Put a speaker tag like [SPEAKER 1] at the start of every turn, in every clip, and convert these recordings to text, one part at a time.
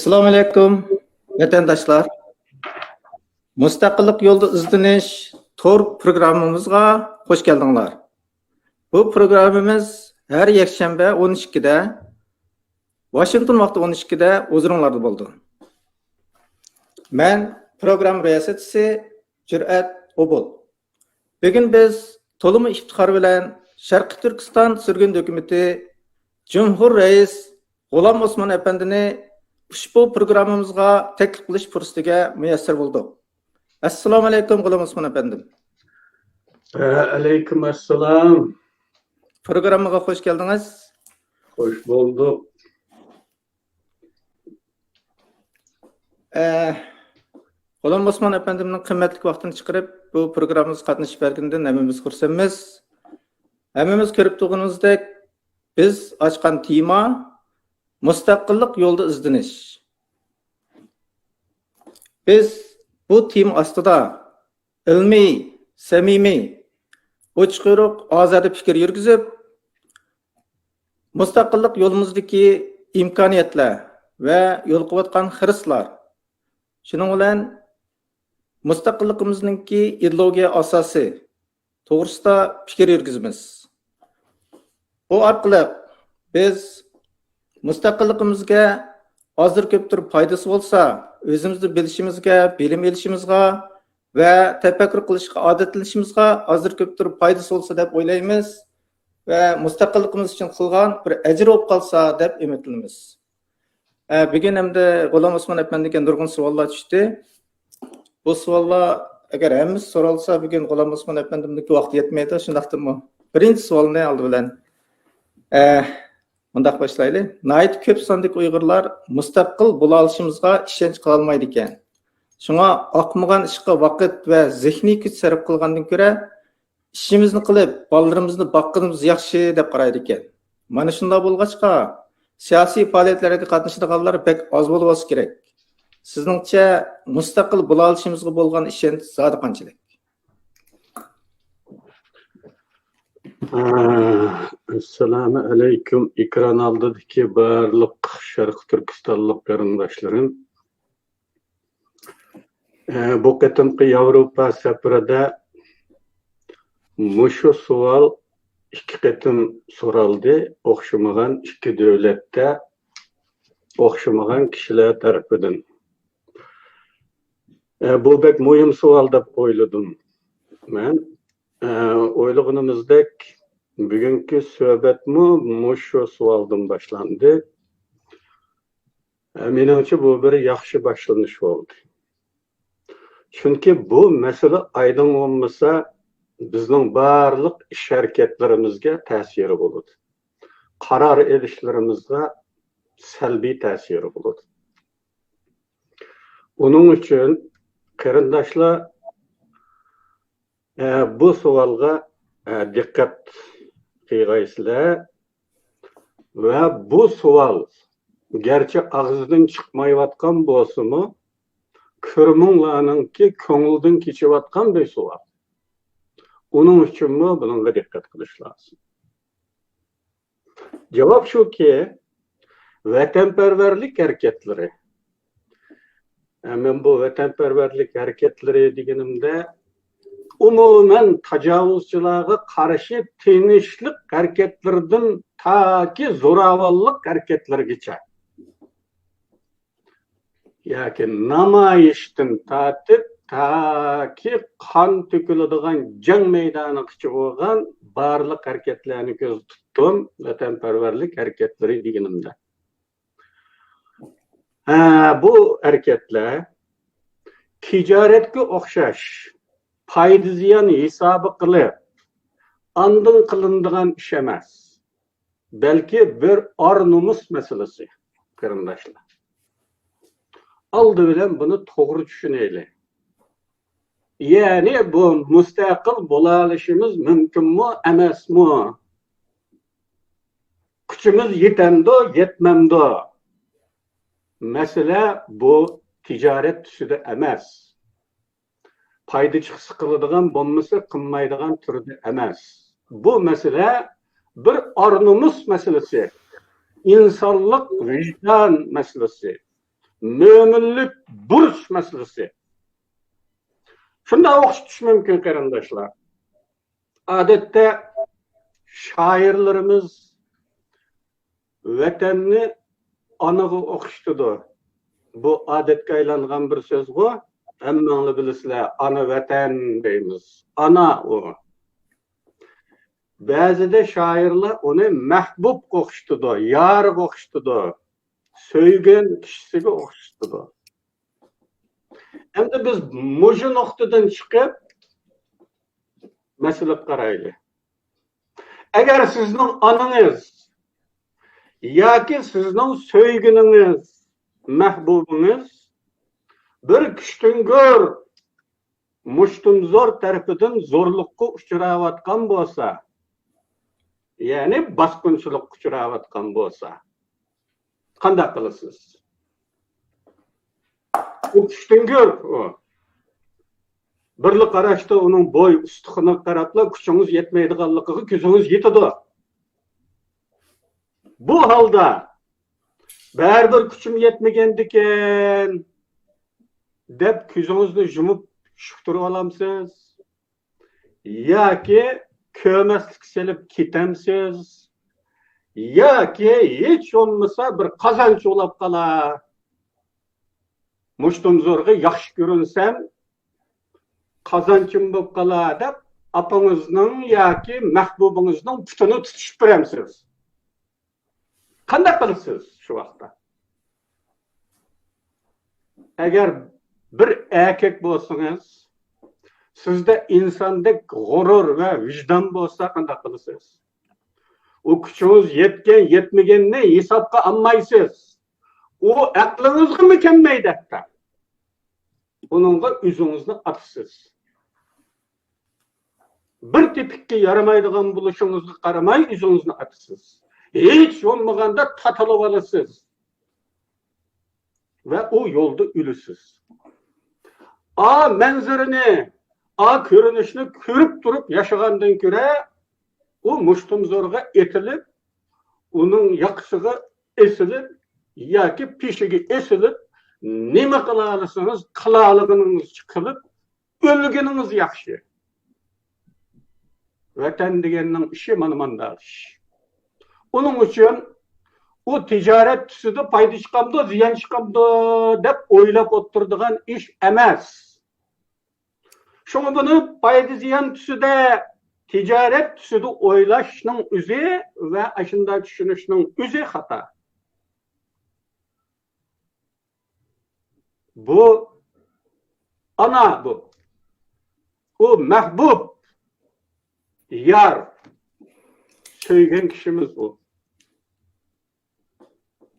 [SPEAKER 1] Assalamu alaikum vatandaşlar. Mustaqillik yolda izdinish tor programımızga hoş geldinglar. Bu programımız her yakshanba 12'de Washington vaqti 12'de o'ziringlarda bo'ldi. Men program riyosatchisi Jur'at Obul. Bugun biz to'liq iftixor bilan Sharqiy Turkiston surgun hukumati Cumhur Reis G'ulom Osmon Efendini ushbu programmamizga taklif qilish fursatiga muyassar bo'ldik. Assalomu alaykum G'ulom Osmon Efendim.
[SPEAKER 2] Aleyküm assalam.
[SPEAKER 1] Programmaga hoş geldiniz.
[SPEAKER 2] Hoş bulduk.
[SPEAKER 1] G'ulom Osmon Efendimning qimmatli vaqtini chiqarib bu programmamizga qatnashib berganidan hammamiz xursandmiz. Hammamiz ko'rib turganimizdek biz ochgan tema mustaqillik yo'lda izdinish. Biz bu tema ostida ilmiy, samimiy, ochiq-quruq, ozoda fikr yurgizib, mustaqillik yo'limizdagi imkoniyatlar va yo'l qo'yayotgan xirislar, shuning bilan mustaqilligimizningki ideologiya asosi to'g'risida fikr yurgizamiz. Bu orqali biz mustaqilligimizga hozir ko'pdir foydasi bo'lsa, o'zimizni bilishimizga, bilim olishimizga va tafakkur qilishga odatlanishimizga hozir ko'pdir foydasi bo'lsa deb o'ylaymiz va mustaqilligimiz uchun qilgan bir ajr bo'lib qolsa deb umidlanamiz. Bugun hamda G'ulom Osmon Efendiga nurg'un savollar tushdi. Bu savollar agar hammamiz so'ralsa, bugun G'ulom Osmon Efendimniki vaqti yetmaydi. Shundaqdimi? Birinchi savolni oldi bilan Mundaq başlayalım. Nayit köp sandık Uygurlar mustaqil bo'la olishimizga ishonch qila olmaydi ekan. Shunga oqmagan ishga vaqt va zehniy kuch sarf qilgandan ko'ra ishimizni qilib, bolalarimizni boqqanimiz yaxshi deb qaraydi ekan. Mana shunday bo'lg'achqa siyosiy faoliyatlarga qatnashadiganlar pek oz bo'lib olsa kerak. Sizningcha mustaqil bo'la olishimizga bo'lgan ishonch zodi qanchalik?
[SPEAKER 2] Assalamu aleyküm. Ekran aldaki barlık Şarkı Türkistanlık qarindoshlarım. Bu qatimki Avrupa safarida mushu savol ikki qatim so'raldi. O'xshamagan ikki davlatda o'xshamagan kishilar tarafidan. Bu bek muhim savol deb o'yladim. Men o'ylaganimizdek bugungi suhbatmi mushu savoldan boshlandi. Menimcha bu bir yaxshi boshlanish bo'ldi. Chunki bu masala aydin bo'lmasa bizning barliq ish harakatlarimizga ta'siri bo'ladi. Qaror elishlarimizga salbiy ta'siri bo'ladi. Uning uchun qarindoshlar bu savolga diqqat qilgaysizlar va bu savol garchi og'zidan chiqmayotgan bo'lsa-mu, ko'rminglarningki ko'ngildan kechayotgan bir savol. Uning uchunmi bunga diqqat qilish lozim. Javob shuki, vatanparvarlik harakatlari. Men bu vatanparvarlik harakatlari deganimda umuman tajovuzchilarga qarshi tinchlik harakatlaridan taki zo'ravonlik harakatlargacha yoki namoyishdan tortib taki qon to'kiladigan jang maydonigacha bo'lgan barliq harakatlarni ko'z tutdim vatanparvarlik harakatlari deganimda. Bu harakatlar tijoratga o'xshash payda ziyon hisobi qilib andin qilinadigan ish emas, balki bir or-nomus masalasi qarindoshlar. Oldi bilan buni to'g'ri tushunaylik. Ya'ni bu mustaqil bo'la olishimiz mumkinmi, emasmi? Kuchimiz yetamdi, yetmamdi? Masala bu tijorat tusida emas. Payda chiqisi qiladigan bo'lmasa qilmaydigan turda emas. Bu masala bir or-nomus masalasi, insonlik vijdon masalasi. möminlik buruş meselesi. Şunda okşutuş mümkün karindaşlar. Adette şairlerimiz vatanni anağı okşutudu. Bu adetke aylangan bir söz bu. Hemmanlı bilisizler, ana vatan deymiz. Ana o. Bazıda şairler onu mahbub okşutudu, yar okşutudu. Söygen kişisiga okşutudu. Hem de biz muşu noktadan çıkıp mesele qaraylı. Eğer sizin anınız yoki sizning söygününüz, mahbubunuz bir kişiden gör muştumzor tarafidan zorlukka uçurayotgan bo'lsa, ya'ni bosqinchilikka uçurayotgan bo'lsa, qanday qilasiz? O kişiden gör o. Birli qarashda onun boy ustuqini qarabla kuchingiz yetmaydiganligiga ko'zingiz yetadi. Bu halda baribir kuchim yetmagandikan deb ko'zingizni yumib shuktirib olamsiz yoki ko'maslik selib ketamsiz yoki hech bo'lmasa bir qozonchi bo'lib qolar. Muştumzorga yaxshi ko'rinsam qozonchim bo'lib qolar deb apangizning yoki mahbubingizning putini tutishib beramsiz. Qanday qilasiz shu vaqtda? Agar bir erkak bo'lsangiz, sizda insondek g'urur va vijdon bo'lsa qanday qilasiz? O kuchingiz yetgan, yetmaganni hisobga olmaysiz. O aqlingizga mukammaydi hatta. Onunla o'zingizni atasiz. Bir tepikka yaramaydigan bo'lishingizga qaramay o'zingizni atasiz. Hech bo'lmaganda tatilib olasiz. Va o yo'lda o'lasiz. A manzarini, a ko'rinishni ko'rib turib yashagandan ko'ra, o mushtumzorga etilib, uning yoqishiga esilib yoki peshiga esilib, nima qila olsangiz qilalig'ingiz qilib o'lganingiz yaxshi. Vatan deganning ishi mana bunday ish. Uning uchun u tijorat tusida foyda chiqamdi, ziyon chiqamdi deb o'ylab o'tiradigan ish emas. Shunga buni foyda ziyon tusida, tijorat tusida o'ylashning o'zi va ashunday tushunishning o'zi xato. Bu ana bu. O mahbub yar söygen kişimiz bu.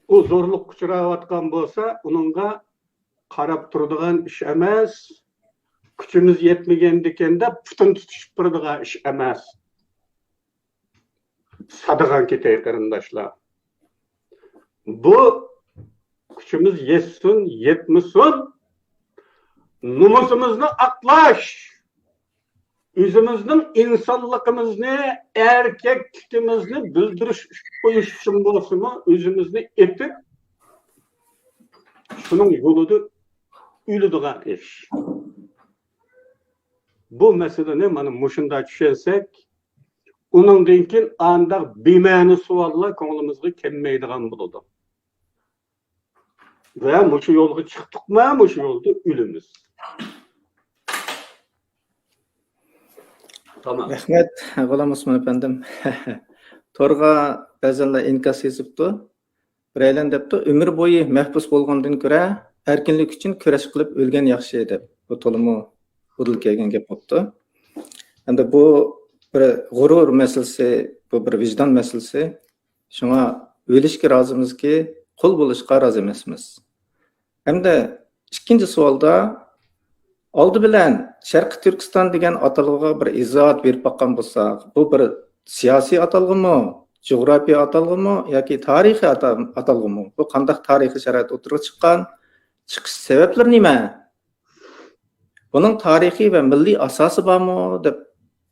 [SPEAKER 2] O zorluk uçurayotgan bo'lsa, uningga qarab turadigan ish emas. Kuchimiz yetmagandikan deb putin tutishib turadigan ish emas. Sadagan ketay qarindoshlar. Bu kuchimiz yetsin, yetmesin, numusumuzni aqlash, o'zimizning insonligimizni, erkakligimizni bildirish qo'yish uchun bo'lsa-mu, o'zimizni etib, shuning yo'lida o'ladigan ish. Bu masalani mana mushunda tushunsak, uningdan keyin andaq bema'ni savollar ko'nglimizga kelmaydigan bo'ladi. Ve muşu yolga çıktıkma, muşu yolda ölümüz. Tamam.
[SPEAKER 1] Rahmet, G'ulom Osmon efendim. Torga ba'zanlar inkas yozibdi. Biraylan debdi, ömür boyu mahbus bo'lgandan ko'ra erkinlik uchun kurash qilib o'lgan yaxshi deb. Bu to'limi budil kelgan gap bo'ldi. Endi bu bir g'urur masalasi, bu bir vijdon masalasi. Shunga o'lishga rozimizki, qul bo'lishga rozi emasmiz. Hamda ikkinchi savolda oldi bilan Sharqiy Turkiston degan atalg'iga bir izoh berib boqqan bo'lsak, bu bir siyosiy atalg'imi, jug'rofiya atalg'imi yoki tarixiy atalg'imi? Bu qanday tarixiy sharoit o'tirib chiqqan? Chiqish sabablari nima? Buning tarixiy va milliy asosi bormi deb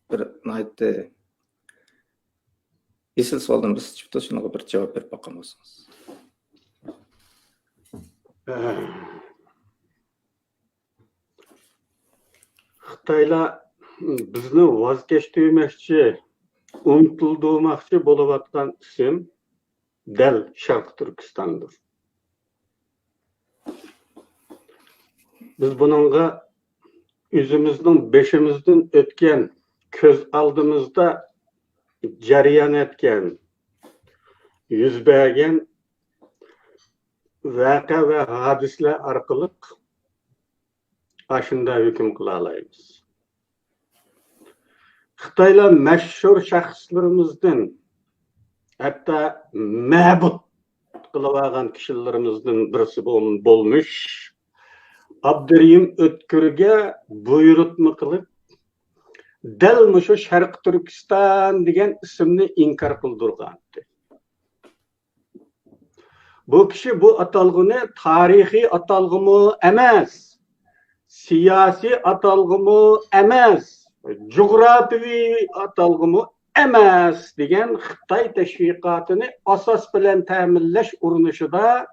[SPEAKER 1] bir aytdi. Esil savoldan biz chiqdi, shunga bir javob berib boqqan bo'lsangiz.
[SPEAKER 2] Xitaylar bizni voz kechdirmoqchi, unutildirmoqchi bo'layotgan ism dal Sharq Turkistondir. Biz bununla o'zimizning beshimizdan o'tgan, ko'z oldimizda jarayon etgan, yuz bergan voqea va hadislar orqali ashunda hukm qila olamiz. Xitoylar mashhur shaxslarimizdan, hatto ma'bud qilib olgan kishilarimizdan birisi bo'lmuş Abdurahim O'tkirga buyurtma qilib, dal mushu Sharq Turkiston degan ismni inkor qildirgandi. Bu kishi bu atalg'ini tarixiy atalg'imi emas, siyosiy atalg'imi emas, coğrafiy atalg'imi emas degan Xitoy tashviqotini asos bilan ta'minlash urinishida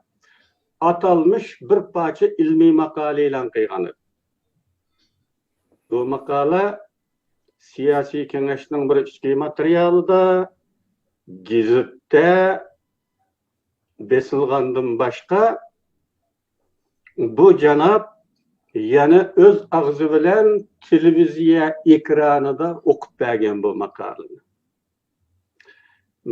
[SPEAKER 2] atalmış bir parça ilmiy maqola e'lon qilgan. Bu maqola siyosiy kengashning bir ichki materialida gazetda besilgandan boshqa bu janob yana o'z og'zi bilan televiziya ekranida o'qib bergan bu maqolani.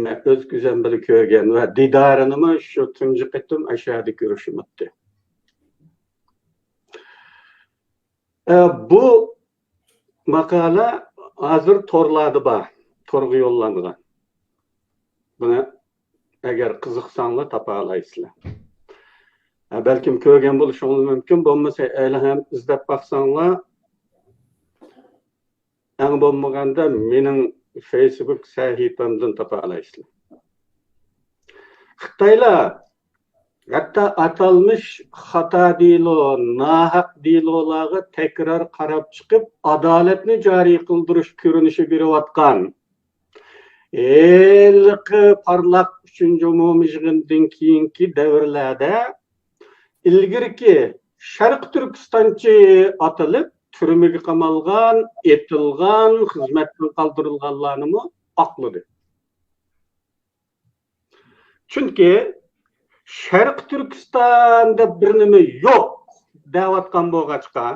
[SPEAKER 2] Men o'z ko'zim bilan ko'rgan va didorini shu tunji qitim ashada ko'rishim o'tdi. Bu maqola hozir torlarda bor, torga yo'llangan. Buni agar qiziqsanglar topa olasizlar. Balkim ko'rgan bo'lishingiz mumkin, bo'lmasa hali ham izlab baqsanglar, eng bo'lmaganda mening Facebook sahifamdan topa olasizlar. Xitoylar hatta atalmış xato dilo, nahaq dilolarga tekrar qarab chiqib, adolatni joriy qildirish ko'rinishi berayotgan. Ilqi parlaq 3-umumiy yig'indan keyingi davrlarda ilgirki Sharq Turkistonchi atalib turmaga qamalgan, etilgan, xizmatdan qoldirilganlarni aqladi. Chunki Sharq Turkistonda bir nima yo'q deyotgan bo'lg'achqa,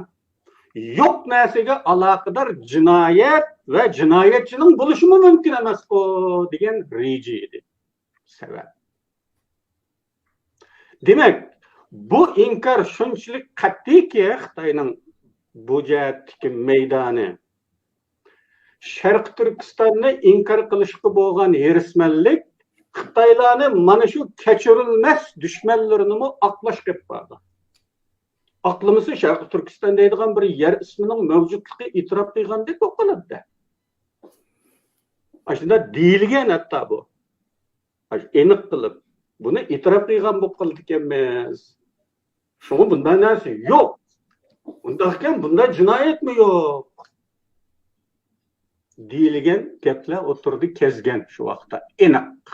[SPEAKER 2] yo'q narsaga aloqador jinoyat va jinoyatchining bo'lishi mumkin emas degan reja edi. Sabab. Demak, bu inkor shunchalik qat'iyki Xitoyning bu jihatdagi maydoni Sharq Turkistonni inkor qilishga bo'lgan hirismanlik Xitoylarni mana shu kechirilmas dushmanlarini aqlash qilib qo'ydi. Aqlimizni Sharq Turkiston deydigan bir yer ismining mavjudligi e'tirof qilgandek o'qiladi. Aslida deyilgan hatto bu. Aniq qilib buni e'tirof qilgan bo'lib qoldi ekanmiz. Shunga bunday narsa yo'q. Undaqkan bunday jinoyatmi yo'q? Deyilgan gaplar o'tirdi kezgan shu vaqtda aniq.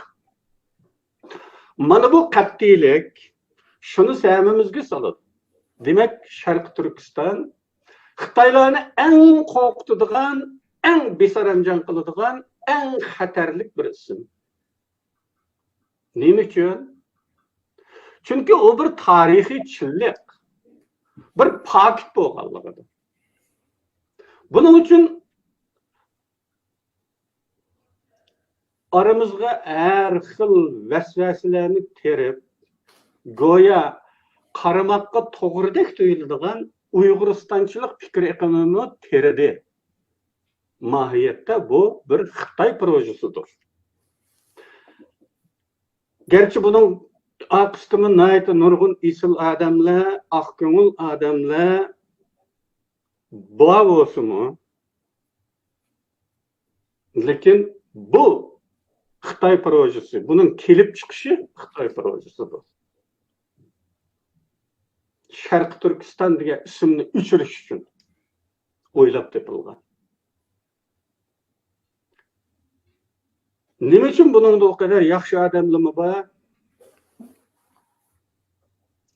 [SPEAKER 2] Mana bu qat'iylik shuni sahmimizga soladi. Demak, Sharq Turkiston Xitoylarni eng qo'rqitadigan, eng besaranjom qiladigan, eng xatarlik bir ism. Nima uchun? Chunki u bir tarixiy chinlik, bir pokit bo'lganligidir. Buning uchun aramızga her xil vasvasalarni terib, go'yo qaramoqqa to'g'ridek tuyuladigan Uyg'uristonchilik fikr ekonomi teridi. Mohiyatda bu bir Xitoy projesidir. Gerçi bunun aqstimı nayta nurg'un isil odamlar, aqko'ngil odamlar bor bo'lsinmi? Lekin bu Xitoy projesi, bunun kelib chiqishi Xitoy projesidir. Sharq Turkiston degan ismni o'chirish uchun o'ylab topilgan. Nima uchun buningda o kadar yaxshi odamlar bor?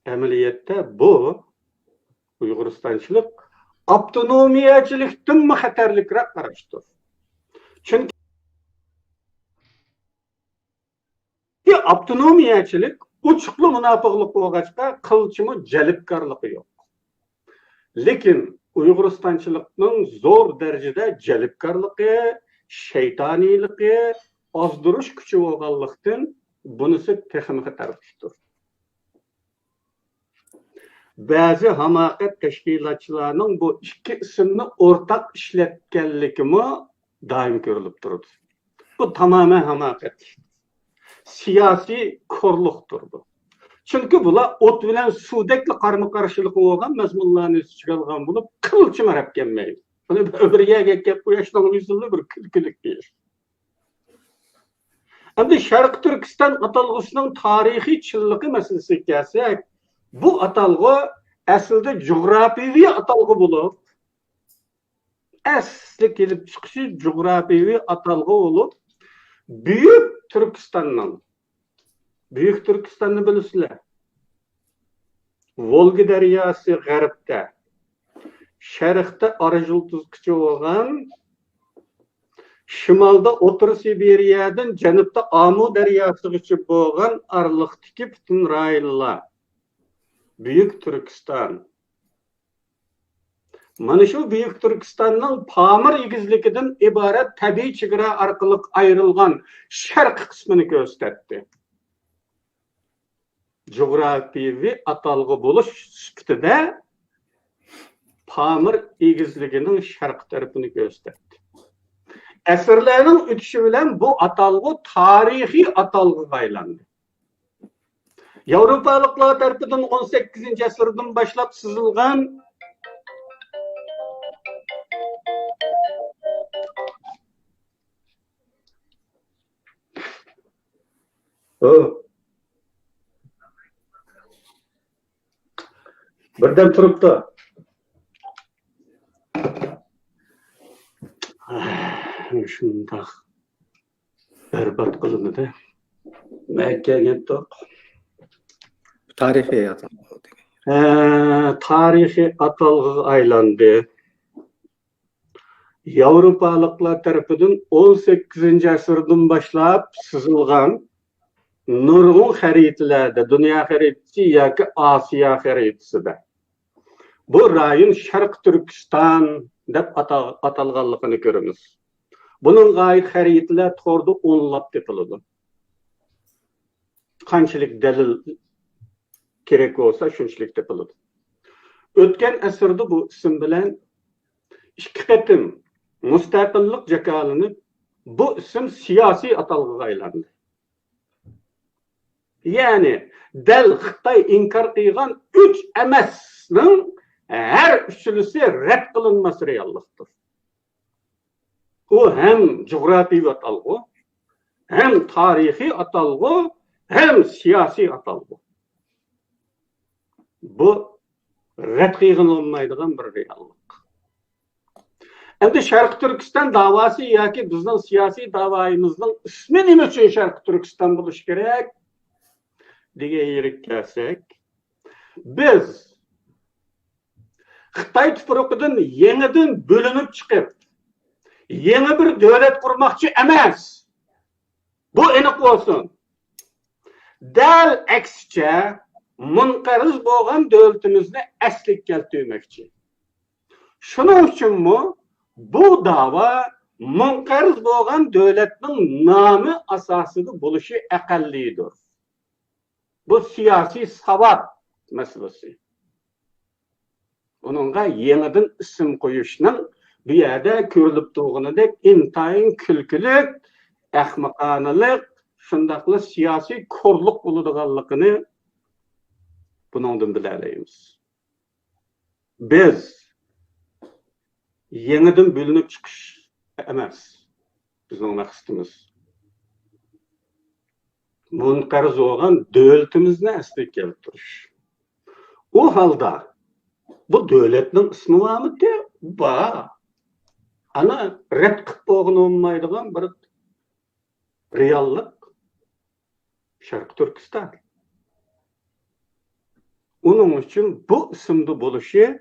[SPEAKER 2] Ameliyette bu Uyg'uristanchilik avtonomiyachilikdan mı xatarlikroq qarashdir. Chunki avtonomiyachilik uchuqli munofiqlik bo'lg'achqa qilchimi jalbkorligi yo'q. Lekin Uyg'uristanchilikning zo'r darajada jalbkorligi, shaytoniylik, ozdirish kuchi bo'lganlikdan bunisi texnik xatarlikdir. Bazı hamakat teşkilatçılarının bu iki isimni ortak işletkenlikimi daim görülüp durdu. Bu tamamen hamakat. Siyasi korluktur bu. Çünkü bular ot bilen sudekli karma karşılık olan mezmunlarını çıkargan bulup kılçı merhep gelmeyi. Bunu öbürüye gekep bu yaştan yüzyılda bir külkülük bir. Hem de Şarkı Türkistan atalgısının tarihi çıllığı meselesi gelsek, bu atalgı aslında coğrafiyevi atalgı bulup, asli gelip çıkışı coğrafiyevi atalgı olup, Büyük Türkistan'ı bilirsizler. Volga deryası g'arbda, sharqda Arajultuzgacha bo'lgan, shimolda O'tir Sibiriyadan janubda Amu daryosigacha bo'lgan aralıqdagi butun rayonlar. Büyük Türkistan. Mana shu Büyük Türkistanning Pamir egizligidan iborat tabiiy chegara orqali ayrilgan sharq qismini ko'rsatdi. Coğrafiyevi atalgı buluş sifatida Pamir egizligining sharq tarafini gösterdi. Asrlarning o'tishi bilan bu atalgı tarixiy atalgıga aylandi. Avrupalıklar tarafından 18. asırdan başlap sızılgan birden turuptu. Şunda berbat kılındı. Mekke'ye gittik.
[SPEAKER 1] Tarihi atalgı.
[SPEAKER 2] Tarihi atalgı aylandı. Avrupalıklar tarafından 18. asırdan başlap sızılgan nurgun xaritalerde, dünya xaritasi yoki Asiya xaritasida. Bu rayon Sharq Turkiston deb atalganligini ko'ramiz. Bunun ait xaritalar to'g'rida o'nlab topiladi. Qanchalik dalil kerak bo'lsa, shunchalik topiladi. O'tgan asrda bu ism bilan ikki qatim mustaqillik jakalanib, bu ism siyosiy atalg'iga aylandi. Yani dal Xitoy inkar qilgan 3 emasning her üçlüsü rad qilinmas reallikdir. O hem coğrafi atalgı, hem tarihi atalgı, hem siyasi atalgı. Bu rad qilinmaydigan bir reallik. Endi Sharq Turkiston davası yoki bizning siyosiy davoyimizning ismi nima uchun Sharq Turkiston bo'lishi kerak degan yerga kelsak, biz Xitoy tuproqidan yangidan bo'linib chiqib, yangi bir davlat qurmoqchi emas. Bu aniq bo'lsin. Dal aksicha munqariz bo'lgan davlatimizni asliga keltirmoqchi. Shuning uchunmi bu dava munqariz bo'lgan davlatning nomi asosida bo'lishi aqallidir. Bu siyosiy savat masalasi. Onunğa yeniden isim koyuşunun bir yerde körülüp doğğunudek intayin külkülük, ahmaqanılık, şundaqlı siyasi korluk buluduğanlıqını bunundan bilərəyimiz. Biz yeniden bölünüp çıkış emas. Bizim məqsədimiz. Munqariz olğan dövlətimizni əsli keltiriş. O halda bu devletin ismi var mı de? Var. Ana rad qilib bo'lmaydigan bir reallik Sharq Turkiston. Onun için bu isimde buluşu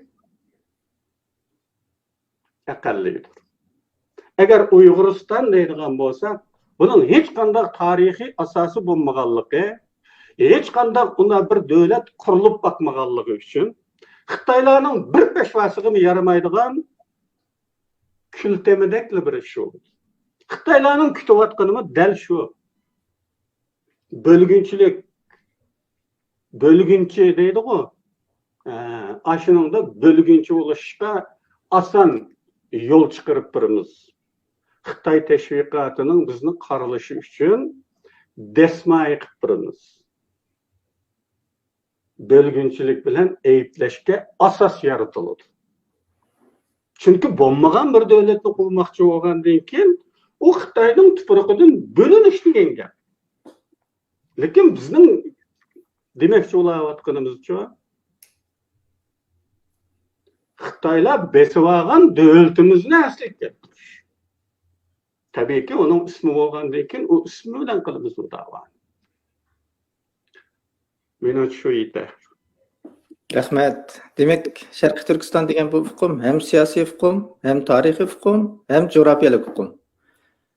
[SPEAKER 2] akallidir. Eğer Uyg'uriston deydigan bo'lsak, bunun hiç qanday tarixiy asosi bo'lmaganligi, hech qanday una bir davlat qurilib bakmaganligi uchun Xitoylarning bir peshvasiga yaramaydigan kültemidekli bir iş oldu. Xitoylarning kutayotganimi dal shu. Bölgünçü deydi-ku. Aşının da bölgünçü oluşuşqa asan yol çıkarıp birimiz. Xitay teşviqatının bizni qarılışı üçün desmayı qıpırımız. Bölgünçülük bilen eyipleşke asas yaratılır. Çünkü bommagan bir devletni qurmoqchi bo'lgandan keyin u Xitoyning tuproqidan bo'linish degan gap. Lekin bizning demoqchi bo'layotganimizcha Xitoylar besib olgan davlatimizni asliga keltirish. Tabiiyki onun ismi bo'lgandan keyin u ismi bilan qilamiz bu davoni. Meni shu yetar.
[SPEAKER 1] Rahmat. Demek Şarkı Türkistan degan bu hukm hem siyasi hukm, hem tarihi hukm, hem coğrafiyalik hukm.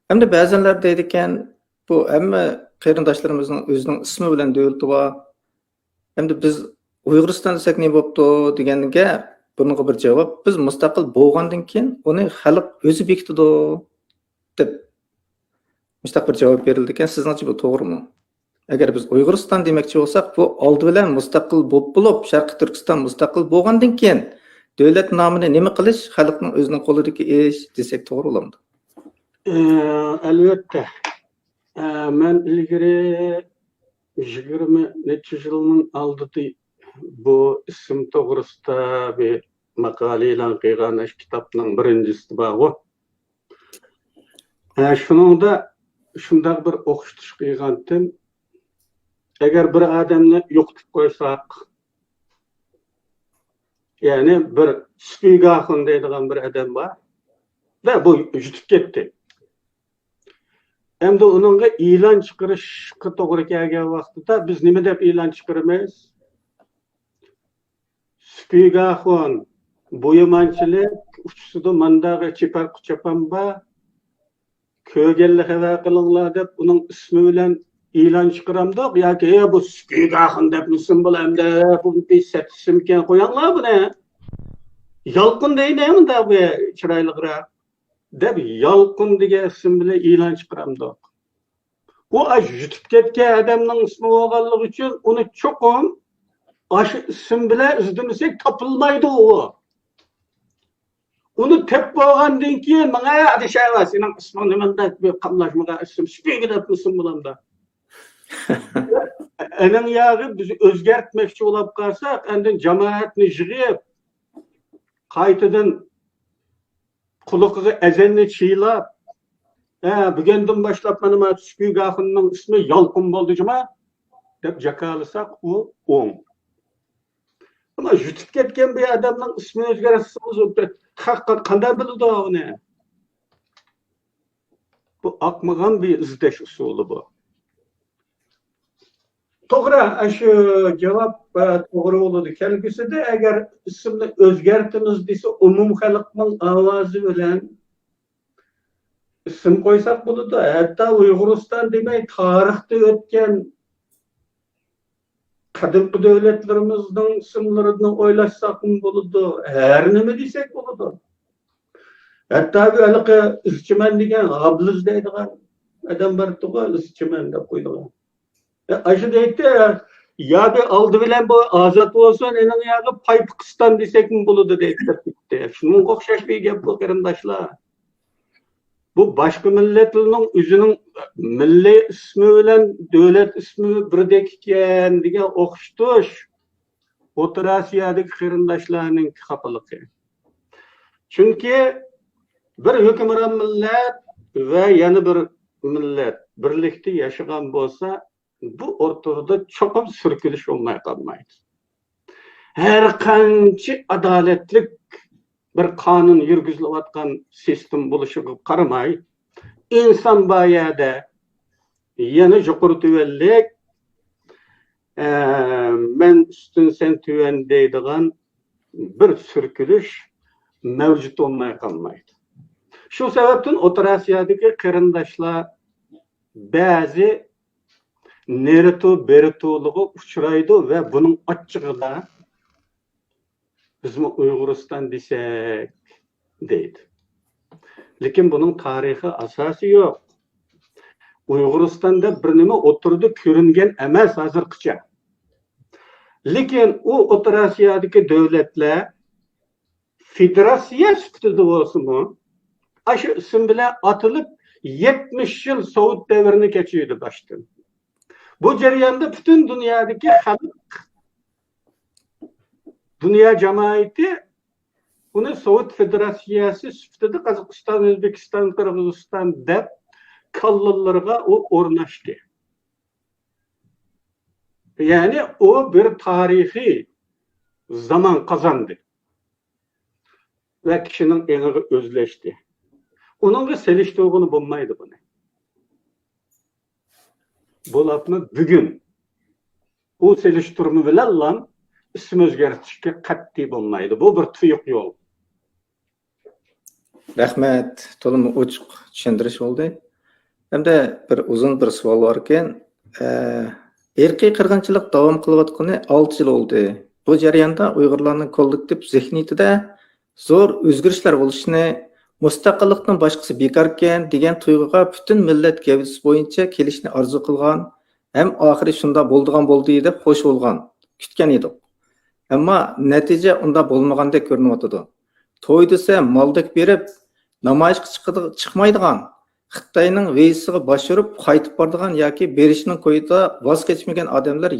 [SPEAKER 1] Hem de ba'zanlar deydiken bu hamma qarindoshlarımızın özünün ismi bilan devleti var. Hem de biz Uyg'uriston desak ne bo'pti deganiga bunga bir javob biz mustaqil bo'lgandan keyin uni xalq o'zi bekitdi deb mustaqil javob berildi ekan. Sizningcha bu to'g'rimi? Agar biz Uyg'uriston demoqchi bo'lsak, bu oldi bilan mustaqil bo'lib, Sharqi Turkiston mustaqil bo'lgandan keyin davlat nomini nima qilish xalqning o'zining qo'lidagi ish desak to'g'ri bo'ladimi?
[SPEAKER 2] Albatta. Men ilgari 20 necha yilning oldida bu ism to'g'risida bir maqola e'lon qilgan kitobning birinchisi bor. Shuningda shunday bir o'qitish qilgandim. Eğer bir adamni yo'qotib qo'ysak, ya'ni bir Spiegel deydigan bir adam bor ve bu yutib ketdi. Endi uningga e'lon chiqarishga to'g'ri kelgan vaqtida biz nima deb e'lon chiqaramiz? Spiegel bo'yamanchilik uchsida mandaga chepar quchapan bor, ko'rganlar xabar qilinglar deb uning ismi bilan ilan çıkıramdık ya ki bu Spiegel dep misin bulam da bu bir setimken koyanlar bu ne? Yalqın deyineyim da bu çıraylıqra. Dep yalqın diye isim bile ilan çıkıramdık. O yutup ketken adamның ismi olganlık için onu çokum aşı isim bile izlemesek tapılmaydı o. Onu tep bolgandan keyin manga adışay var senin ismin nimanda bir qamlaşmaga isim Spiegel dep misin bulam da. Enin yağı biz özgertmekçi olup kalsak, endin cemaatini jığıp, kaytıdan kuluqığı ezenini çiğlap, bugünden başlap benim Spiegel ismi Yalqın boldu cuma, dep jakalısak o 10. Ama yutup ketken bir adamның ismi özgertsiniz, hakikat qanday bildi o ne? Bu akmagan bir izdeş usulü bu. To'g'ri, shu javob to'g'ri bo'ladi. Kelgusida agar ismni o'zgartimiz desa, umum xalqning ovozi bilan ism qo'ysak bo'ladi. Hatto Uyg'uriston demay, tarixda o'tgan qadimgi davlatlarimizning ismlarini o'ylashsak bo'ladi. Har nima desak bo'ladi. Hatto bu haliqi izchiman degan Abliz deydigan adam bor tug'il izchiman deb qo'ydilar. Aşı deydi ya bir aldı bilen bu azat olsun enin yağı Paypakistan desek mi buludu deydi. Şunun okşaş bir gap bu qarindoshlar. Bu başka milletlerinin özünün milli ismi bilen devlet ismi birdek ekan degan o'xshatish O'rta Osiyodagi qarindoshlarning xafaligi. Chunki bir hukmron millat ve yana bir millet birlikte yaşagan bo'lsa bu ortada çokum sürkülüş olmaya kalmaydı. Her qancha adaletlik bir kanun yürgüzülayotgan sistem buluşuga qaramay, inson bayada yana yuqori tuvellik men üstün sen tüven deydigan bir sürkülüş mevcut olmaya kalmaydı. Şu sebepten Orta Asya'daki kırındaşlar bazı neretu berituluğu uçuraydı ve bunun açığı da bizim Uygurustan desek deydi. Lekin bunun tarihi asası yok. Uyguristan'da bir nima oturdu körüngen emas hazırkıça. Lekin o Orta Asya'daki devletler federasiya sütüdü olsun mu? Aşı isim bile atılıp 70 yıl Soğut devrini geçiyordu baştan. Bu cereyanda bütün dünyadaki halk, dünya cemaati bunu Soğut Federasyası sütüdü Kazakistan, Özbekistan, Kırgızistan dep kallılarga o ornaştı. Yani o bir tarihi zaman kazandı. Ve kişinin eğri özleşti. Onun da seliştiğini bulmaydı bunu. Bu lafını bugün o seliştirme bilen lan isim özgertişke kat'i bulmaydı. Bu bir tuyuk yol.
[SPEAKER 1] Rahmet, to'liq ochiq tushuntirish bo'ldi. Hamda bir uzun bir savol bor ekan. Erkiy qirg'inchilik davom qilayotgani 6 yil oldu. Bu jarayonda Uyg'urlarning kollektiv zihniyatida zo'r o'zgarishlar bo'lishini, mustaqillikdan boshqasi bekor ekan degan tuyg'uga butun millat gavdasi bo'yicha kelishni orzu qilgan, ham oxiri shunda bo'ldigan bo'ldi deb xo'sh bo'lgan, kutgan edik. Ammo natija unda bo'lmagandek ko'rinyapti. To'y desa maldak berib, namoyishga chiqmaydigan, Xitoyning veysiga boshirib qaytib boradigan yoki berishning qo'yida voz kechmagan odamlar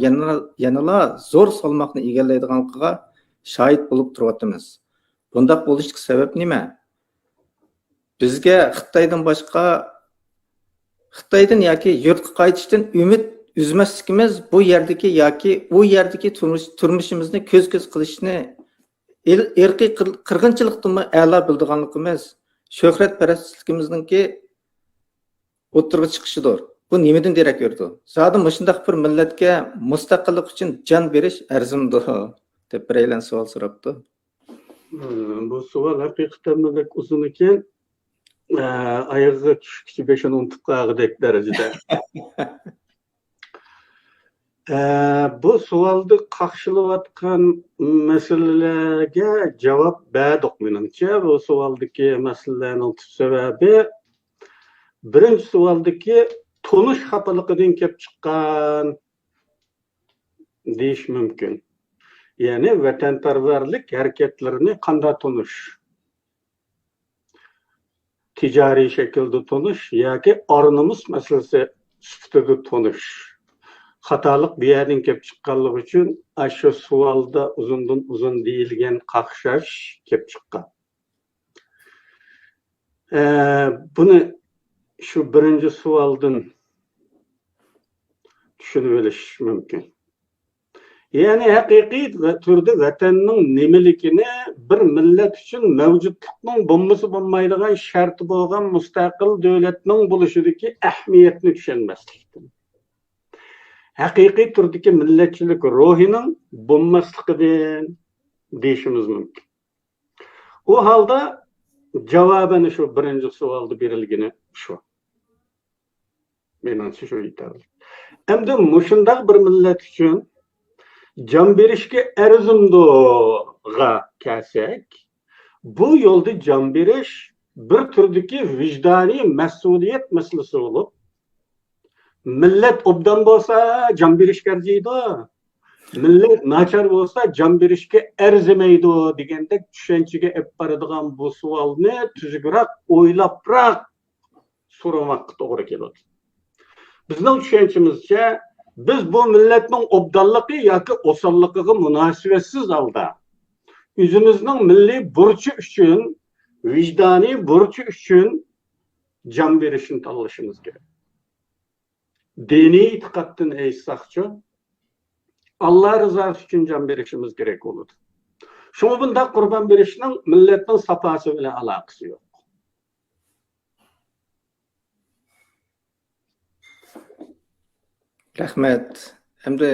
[SPEAKER 1] yanala zo'r salmoqni egallaydiganligiga shohid bo'lib turyapmiz. Bundaq bo'lishiga sabab nima? Bizga Xitoydan yoki yurtga qaytishdan umid üzmasligimiz bu yerdagi yoki u yerdagi turmushimizni ko'z-ko'z qilishni erkiy qirg'inchilikdan a'lo bildiganligimiz, shuhratparastligimizningki o'ttirg'i chiqishidir. Bu nimadan derak berdi? Zodi mushundaq bir millatga mustaqillik uchun jon berish arzimdi deb biraylan savol so'rabdi.
[SPEAKER 2] Bu savol haqiqatan pek uzun ekan. Ayog'iga tushkichi 5-10 unutib qolgandek darajada. Bu savolni qarshilayotgan masalalarga javob berdik menimcha. Bu savaldagi masalalarning sababi birinchi savaldagi tonish xafaligidan kelib chiqqan deyish mumkin. Ya'ni vatanparvarlik harakatlarini qanday tonish? Ticari şekilde tonish yoki or-nomus masalasi sifatida tonish. Xatolik bu yerdan kelib chiqqanligi uchun shu savolda uzundan uzun deyilgan qaqshash kelib chiqqan. Buni shu birinchi savoldan tushunib olish mumkin. Yani haqiqiy turda vatanning nimaligini bir millat uchun mavjudlikning bo'lmasa bo'lmaydigan sharti bo'lgan mustaqil davlatning bo'lishidagi ahamiyatni tushunmaslikdan. Haqiqiy turdagi millatchilik ruhining bo'lmasligidan deyishimiz mumkin. O holda javobini shu birinchi savolda berilgani shu. Menimcha shu yetarli. Endi mushundaq bir millat uchun can berishga arzimdiga kelsak, bu yo'lda can berish bir turdagi vijdoniy mas'uliyat masalasi bo'lib, millat obdan bo'lsa can berishga arziydi, millat nachar bo'lsa can berishga arzimaydi degandek tushunchaga olib boradigan bu savolni tuzukroq o'ylabroq so'ramoqqa to'g'ri keladi. Bizning tushunchimizcha biz bu milletning obdalligi yoki osonligiga munosabatsiz holda o'zimizning milliy burchi uchun, vijdoniy burchi uchun jon berishni tanlashimiz kerak. Diniy e'tiqoddan aytsaqchi, Alloh rizosi uchun jon berishimiz kerak bo'ladi. Shunga bunday qurbon berishning millatning safosi bilan aloqasi yo'q.
[SPEAKER 1] Rahmet. Endi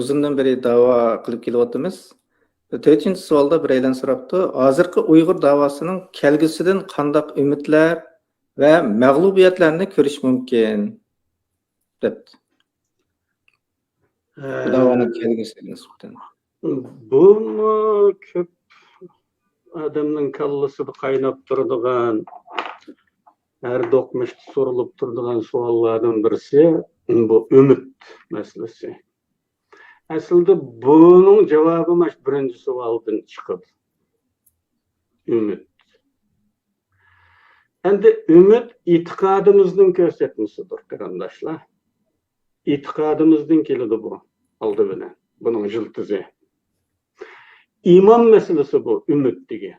[SPEAKER 1] uzundan beri dava qilib kelyapmiz. 4-chi savolda bir aylan so'rabdi. Hozirgi Uyg'ur davosining kelgusidan qanday umidlar va mag'lubiyatlarni ko'rish mumkin debdi. Bu davaning kelgusiga nisbatan.
[SPEAKER 2] Bunu köp adamның kallasıda qaynap turadigan, her doqmuşda sorulup turadigan savollardan birisi bu ümit meselesi. Aslında bunun cevabı maş birinci savoldan chiqadi. Ümit. Endi ümit itiqadımızın ko'rsatmasidir, qarindoshlar. İtiqadımızdan keladi bu. Aldı bilan. Bunun jiltizi. İman meselesi bu, ümit degi.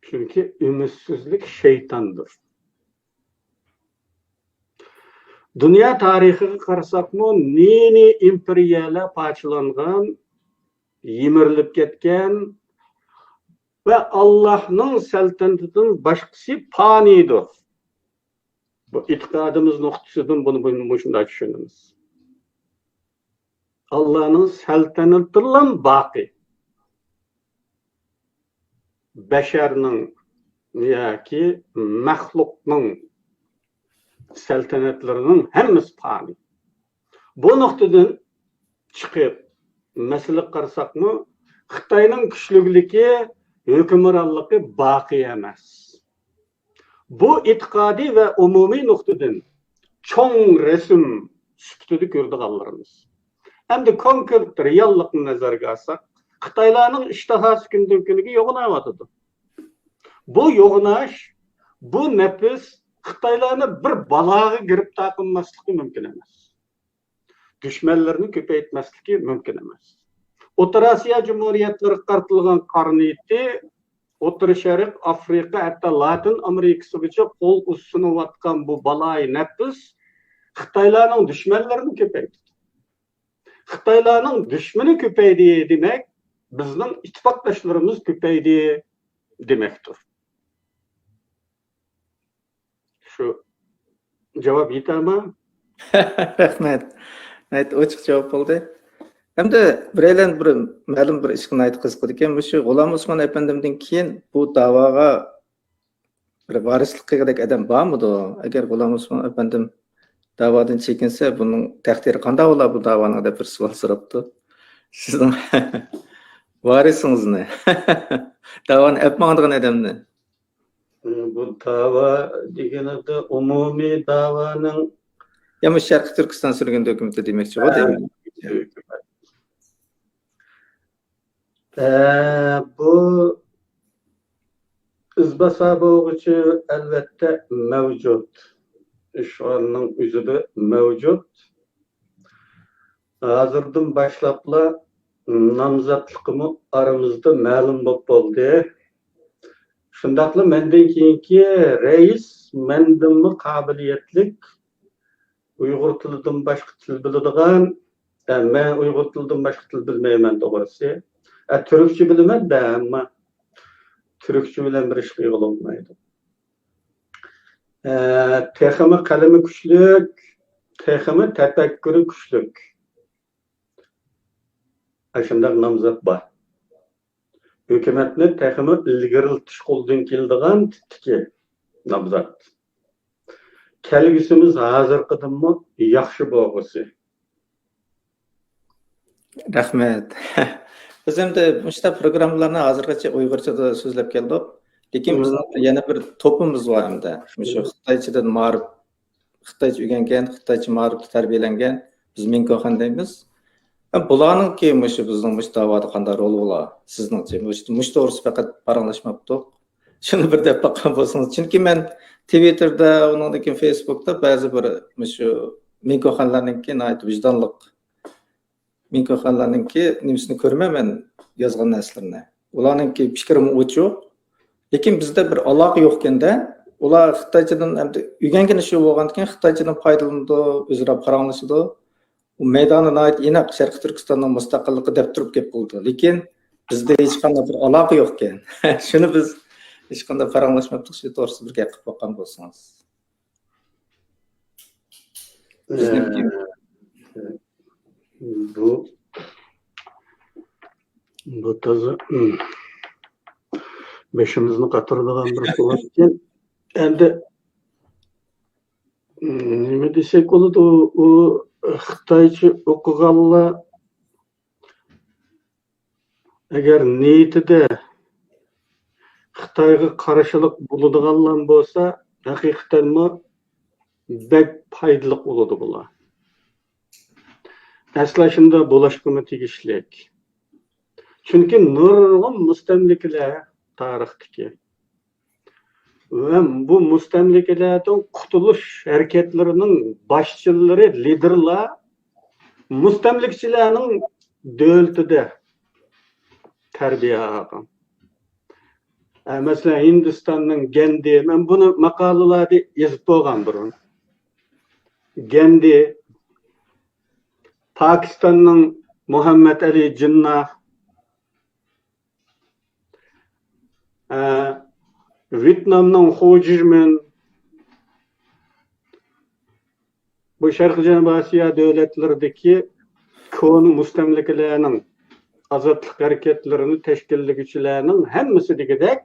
[SPEAKER 2] Çünkü ümitsizlik şeytandır. Dünya tarihiga qarasaqmı, neni imperiyalar parçalangan, yimirilib ketgan ve Allah'ның saltanatidan başqasi fanidir. Bu itiqadımız noktasından bunu şunda düşünürüz. Allah'ın saltanatından baqi. Beşerinin yoki mahluqning saltanatlarının hemmisi fani. Bu noktadan chiqib, masalan qarasaqmı, Xitoyning kuchlikligi, hukmronligi baqi emas. Bu itiqadi ve umumiy nuqtadan cho'ng resim sifatida ko'rdiganlarimiz. Endi konkret reallikni nazarga olsak, Xitoylarning ishtahasi kundan kuniga yo'g'onayotdi. Bu yo'g'onash, bu nafs Xitoylarni bir baloga giribtor qilmasligi mumkin emas. Dushmanlarni ko'paytmasligi mumkin emas. O'rta Osiyo Jumhuriyatlari qartilgan qarniyati O'rta Sharq, Afrika, hatta Latin Amerikasigacha qo'l usunayotgan bu baloyi nafs Xitoylarning dushmanlarini ko'paytdi. Xitoylarning dushmani ko'paydi demek, bizning ittifoqdoshlarimiz ko'paydi demektir. Şu cevap yetermi?
[SPEAKER 1] Rahmat. Ochiq javob bo'ldi. Hamda biraylan bir ma'lum bir ishni aytib qiziqdi ekan, shu G'ulom Usmon efendimdan keyin bu da'voga bir varislik qilgan odam bormidi? Agar G'ulom Usmon efendim da'vodan chekinsa, buning taqdiri qanday bo'lar bu da'voning deb bir savol so'rabdi. Sizning varisingizni, da'voni yapmagan odamni.
[SPEAKER 2] Bu dava deganida umumiy da'voning
[SPEAKER 1] Ya'ni Sharqiy Turkiston surgun dokumenti demoqchi bo'ldimi?
[SPEAKER 2] Bu izbasabog'ichi albatta mavjud. Şu anның üzüde mevcut. Hazırdan başlapla namzatlıqımı aramızda ma'lum bo'ldi. Shundaqla mendan keyingi reis mendinmi qobiliyatlik Uyg'ur tilidan boshqa til biladigan, men Uyg'ur tilidan boshqa til bilmayman to'g'risi. Türkçe bilaman da, ammo Türkçe bilan bir ish qilib olmaydi. Texmi qalami kuchlik, texmi tafakkuri kuchlik. Shunday nomzod bor. Hukumatni texmi ilgariltish qo'ldan keladigan tiki nomzod. Kelgusimiz hozirgidanmi yaxshi bo'lg'isi.
[SPEAKER 1] Rahmat. Biz endi mushta programmalarni hozirgacha Uyg'urchada so'zlab keldik. Lekin bizning yana bir to'pimiz bor hamda. Shu Xitoychadan ma'rif, Xitoycha o'rgangan, Xitoycha ma'rifda tarbiyalangan biz Minkoxan deymiz. Bularningki shu bizning mush da'voda qanday rol bo'lar? Sizningcha mush to'g'risi faqat paranglashmabdi. Shuni bir deb baqqan bo'lsangiz, chunki men Twitterda, undan keyin Facebookda ba'zi bir shu Minkoxanlarningki nayt vijdonliq Minkoxanlarningki nimasini ko'rmayman yozgan narsalarni. Ularningki fikrim o'chiq. Lekin bizda bir aloqa yo'q ekanda, ular Xitoychadan hamda o'rgangan shu bo'lgandan keyin Xitoychadan foydalanadi, o'zaro paranglashadi. U maydonda aniq Sharqiy Turkistonning mustaqilligi deb turib kelib qoldi. Lekin bizda hech qanday bir aloqa yo'q ekan. Shuni biz hech qanday paranglashmabdik, shu to'g'risida bir gap qilib boqqan bo'lsangiz.
[SPEAKER 2] bu tazı beşimizni qatırdıgan bir sual ekan. Endi nima desek bo'ladi, u Xitoycha o'qiganlar agar niyatida Xitoyga qarshilik bo'ladiganlar bo'lsa, haqiqatanmi bek foydali bo'ladi bular. Asla shunda bo'lishqimi tegishlik. Chunki nurg'un mustamlikalar tarixdagi ve bu mustamlikalardan qutulush harakatlarining boshchilari, liderlar mustamlikchilarning davlatida tarbiya olgan. Mesela Hindistan'ın Gandhi, ben bunu makalalarda yazıp bo'lgan burun. Gandhi, Pakistan'ın Muhammed Ali Jinnah, Vietnam'ın Ho Chi Minh, bu Şarkı Janubi Asiya devletlerindeki konu mustamlikalarning azatlık hareketlerini teşkillegüçilerinin hemmisi degidek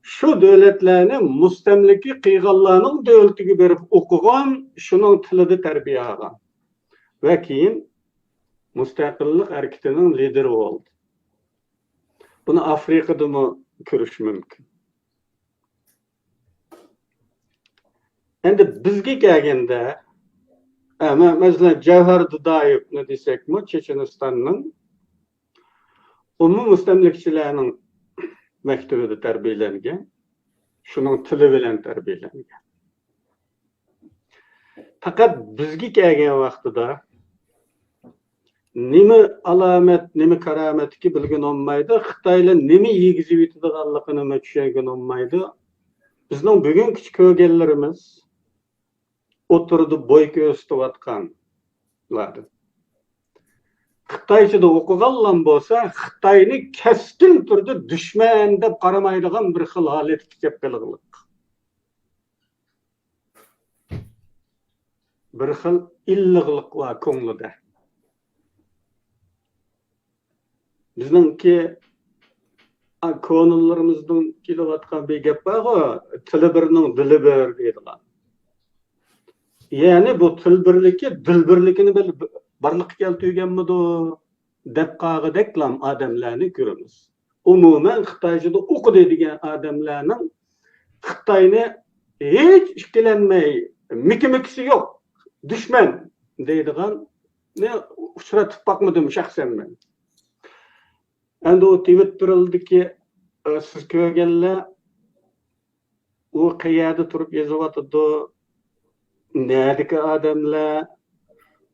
[SPEAKER 2] şu devletlerinin mustamliki qilganlarning devletiga berib o'qigan, şunun tilida tarbiya olgan ve keyin mustaqillik hareketining lideri oldu. Bunu Afrika'da mı ko'rish mumkin? Endi bizga kelganda, mesela Javhar Dudayev ne desek mi, Chechenistonning mustamlikchilarning maktabida tarbiyalangan, shuning tili bilan tarbiyalangan. Faqat bizga kelgan vaqtida nima alomat, nima karomatki bilgan olmaydi, Xitoylar nima yegizib yetadiganligini nima tushungan olmaydi. Bizning bugungi ko'rganlarimiz o'tirdi bo'y ko'rsatayotganlar. Xitoychada o'qiganlar bo'lsa, Xitoyni keskin turda dushman deb qaramaydigan bir xil holatga kelib qolganlik. Bir xil illiqlik va ko'nglida. Bizningki ko'ngillarimizdan kelayotgan bir gap bor, tili birning dili bir deydilar. Yani bu til birligi, dil birligini barliq keltirganmidi deb qag'ideklam odamlarni ko'ramiz. Umuman Xitoychada o'qiydigan odamlarning Xitoyni hech ikkilanmay, mikimikisi yo'q, dushman deydigan ne uchratib boqmadim shaxsan men. Endi o Twitter'dagi siz ko'rganlar u qayerda turib yozyapti, neredeki adamlar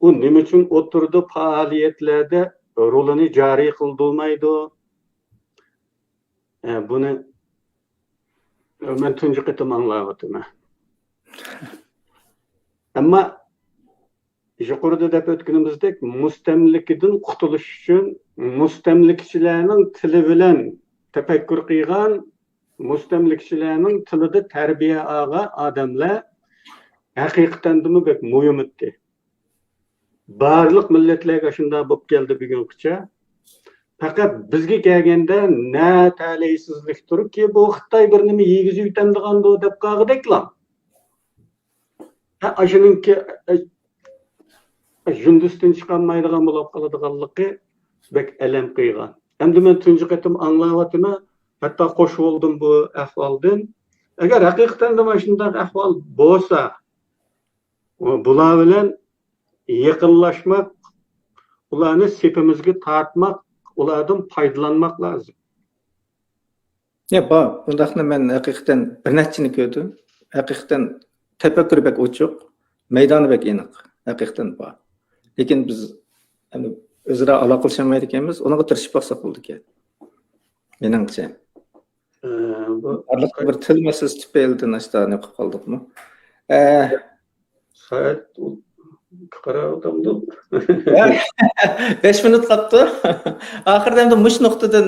[SPEAKER 2] o nima uchun o'tirdi faoliyatlarda rolini joriy qildirmaydi. Buni men tunji qitim anglayapman. Ammo yuqorida deb o'tganimizdek mustamlikadan qutulish uchun mustamlikchilarning tili bilan tafakkur qilgan, mustamlikchilarning tilida tarbiya olgan odamlar haqiqatan de bek muhim etdi. Barliq millatlarga shunday bo'lib keldi bugungacha. Faqat bizga kelganda na ta'leysizlik turibki, bu Xitoy bir nima yegizib yutamdigandi deb qag'ideklar. Ashuningki Hindiston chiqolmaydigan bo'lib qoladiganligi bek alam qilgan. Endi men tunji qatim anglayapman, hatto qo'shib oldim bu ahvoldan. Agar haqiqatan de mana shunday ahvol bo'lsa, bular bilan yaqinlashmak, ularni sepimizga tortmak, ulardan foydalanmak lazım.
[SPEAKER 1] Ya bundaqni men haqiqatan bir nechini ko'rdim. Haqiqatan tafakkur bek ochiq, maydoni bek aniq. Haqiqatan bor. Lekin biz o'zaro aloqalashmaydi ekanmiz, unaga tirishib boqsak bo'ldi ekan. Meningcha. Bu bir til masalasi tufaylidan ashtaani qilib qoldikmi?
[SPEAKER 2] Saat qarayotgandim.
[SPEAKER 1] 5 minut qoldi. Oxirida endi mush nuqtadan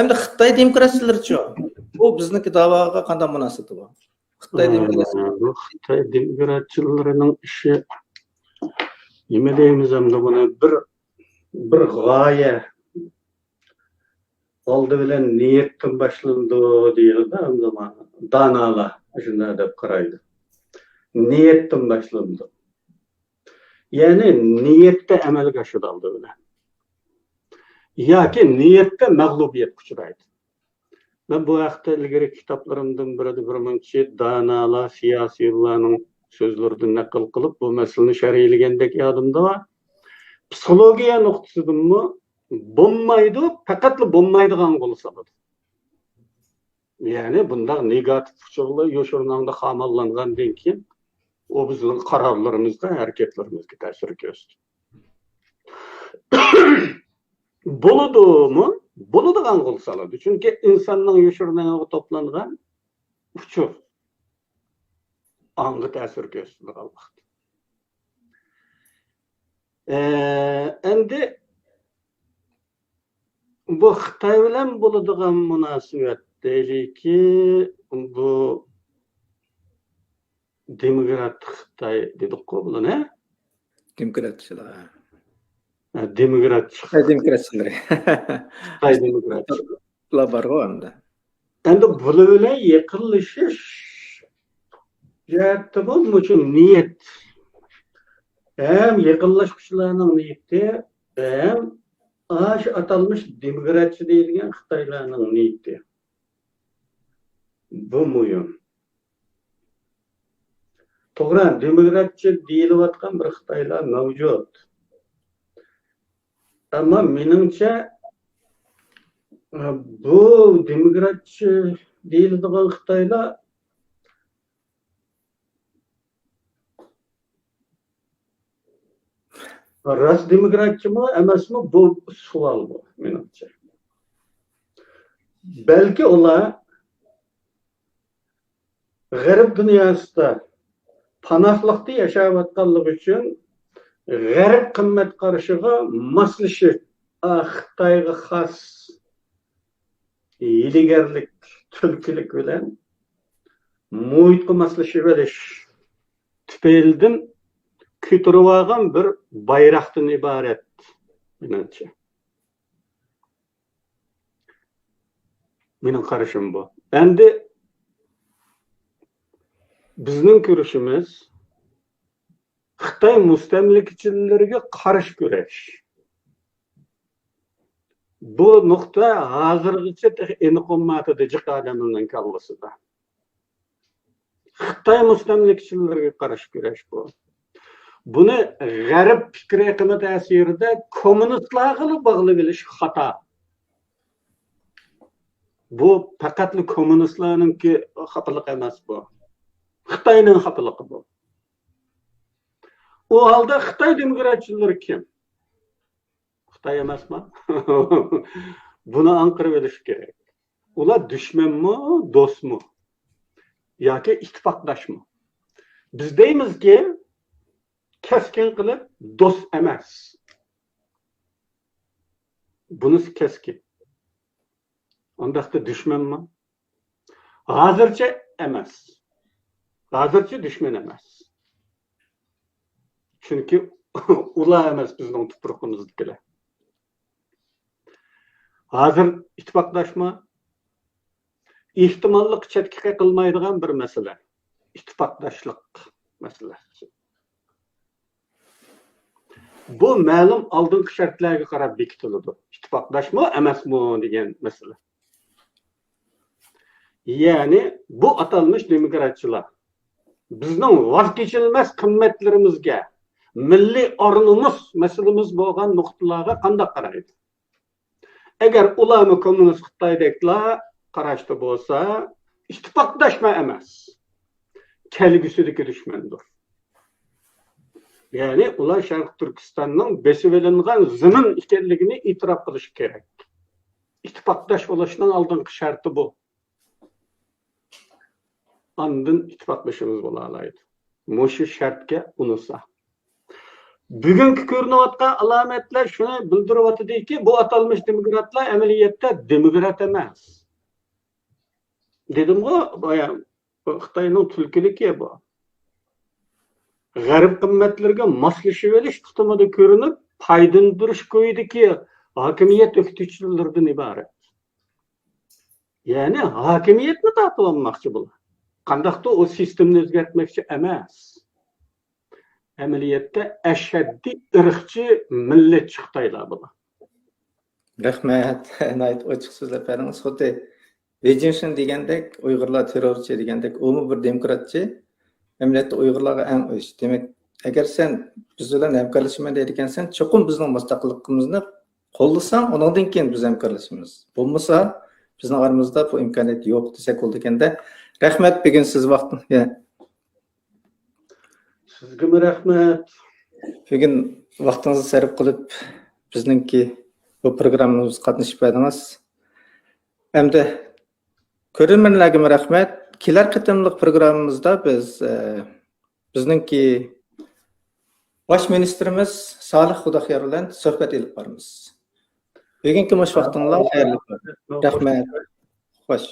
[SPEAKER 1] endi Xitoy demokratiyalarichi bu bizniki da'voga qanday munosabati bor? Xitoy demokratiyalarining
[SPEAKER 2] ishi Nima deymiz hamda buni bir g'oya oldi bilan niyatdan boshlandi deyiladi hamda donolar shunday deb qaraydi. Niyatdan boshlandi. Ya'ni niyatda amalga oshirildi bilan. Yoki niyatda mag'lubiyat uchraydi. Ben bu haqda ilgari kitoblarimdan birida birmuncha donolar, siyosiylarning so'zlaridan naql qilib bu masalani sharhlagandek yodimda var. Psixologiya nuqtasidanmi bo'lmaydi, faqatla bo'lmaydigan bo'lsa bo'ladi. Ya'ni bundaq negativ usullar yoshirnanda xamallangandan keyin o bizning qarorlarimizga, harakatlarimizga ta'sir ko'rsatadi. Bo'ludimi? Bo'ladigan bo'lsa bo'ladi. Chunki insonning yoshirnanga to'plangan uchur anga ta'sir ko'rsatadigan vaqt. Endi bu Xitoy bilan bo'ladigan munosabat deylikki, bu demokrat Xitoy dedik-ku buni,
[SPEAKER 1] Demokratchilar.
[SPEAKER 2] demokratchilar.
[SPEAKER 1] Demokratchilar.
[SPEAKER 2] Xitoy demokratchilar.
[SPEAKER 1] Ular bor-ku endi.
[SPEAKER 2] Endi bular bilan yaqinlashish jihati bo'lmoq uchun niyat. Hem yaqinlashuvchilarning niyati, hem aş atalmış demokratçı deyilgen Xitaylarning niyati. Bu muhim. To'g'ri, demokratçı deyilayotgan bir Xitaylar mavjud. Ama menimcha bu demokratçı deyiladigan Xitaylar Rast demokratçı mı, emasmi bu savol bu menimcha. Belki ular G'arb dunyosida panohlikda yashayotganligi uchun G'arb qimmat qarashiga moslashib, Xitoyga xos yiligarlik, tulkilik bilan muhitga moslashib olish tufaylidan ko'tarib olgan bir bayroqdan iborat menimcha. Mening qarashim bu. Endi bizning ko'rishimiz Xitoy mustamlakachilarga qarshi kurash. Bu nuqta hozirgacha aniq bo'lmadi jiqadamning kallasida. Xitoy mustamlakachilarga qarshi kurash bu. Buni G'arb fikri iqimi ta'sirida kommunistlarga bog'lab olish xato. Bu faqat kommunistlarningki xatolik emas bu. Xitoyning xatoligi bu. O halda Xitoy demokratchilari kim? Xitoy emasmi? Buni aniqlab olish kerak. Ular dushmanmi, do'stmi? Yoki ittifoqdoshmi? Biz deymizki, keskin qilib do'st emas. Bunisi keskin. Ondaqda dushmanmi? Hozircha emas. Hozircha dushman emas. Chunki ular emas bizning tuproqimizdagilar. Hozir ittifoqdoshmi? Ehtimollik chetga qilmaydigan bir masala. İttifakdaşlık meselesi. Bu ma'lum oldingi shartlarga qarab bekitiladi. İttifakdaşma emasmi degan masala. Ya'ni bu atalmış demokratchilar bizning voz kechilmas qimmatlarimizga, milliy o'rnimiz, masalamiz bo'lgan nuqtalarga qanday qaraydi? Agar ularni kommunist Xitoydeklar qarashda bo'lsa, ittifaqdoshma emas, kelgusidagi dushmandir. Ya'ni ular Sharq Turkistonning besib olingan zamin ekanligini e'tirof qilish kerak. İttifaqdosh bo'lishning oldingi sharti bu. Andın ittifaqlaşımız bo'lalaydı. Mushu shartga unusa. Bugungi ko'rinayotgan alomatlar shuni bildiryaptiki, bu atalmış demokratlar amaliyotda demokrat emas. Dedim-ku, boya Xitoyning tulkiligi bu. g'arb qimmatlarga moslashib olish tutumida ko'rinib, foydalanish ko'yidagi hokimiyat o'qituvchilaridan iborat. Ya'ni hokimiyatni tortib olmoqchi bular. Qandaqda o sistemni o'zgartmoqchi emas. Amaliyotda ashaddiy irqchi millatchi Xitoylar bular.
[SPEAKER 1] Rahmat. Nayt ochiq so'zlab berdingiz. Xuddi Beijing degandek, Uyg'urlar terrorchi degandek, u bir demokratchi. Amaliyotda Uyg'urlarga eng o'sh. Demak, agar sen biz bilan hamkorlashmaydi ekansan, cho'qim bizning mustaqilligimizni qo'llasang, undan keyin biz hamkorlashamiz. Bo'lmasa, bizning aramizda bu imkoniyat yo'q desak bo'ldi ekanda. Rahmat, bugun siz vaqtni.
[SPEAKER 2] Sizga rahmat.
[SPEAKER 1] Bugun vaqtingizni sarf qilib bizningki bu programmamizga qatnashib berdingiz. Endi ko'rganlarga rahmat. Kelar qatimliq programmamizda biz bizningki bosh ministrimiz Solih Xudoyor bilan suhbat olib boramiz. Bugungi mush vaqtingizga xayrli bo'lsin. Rahmat. Xo'sh.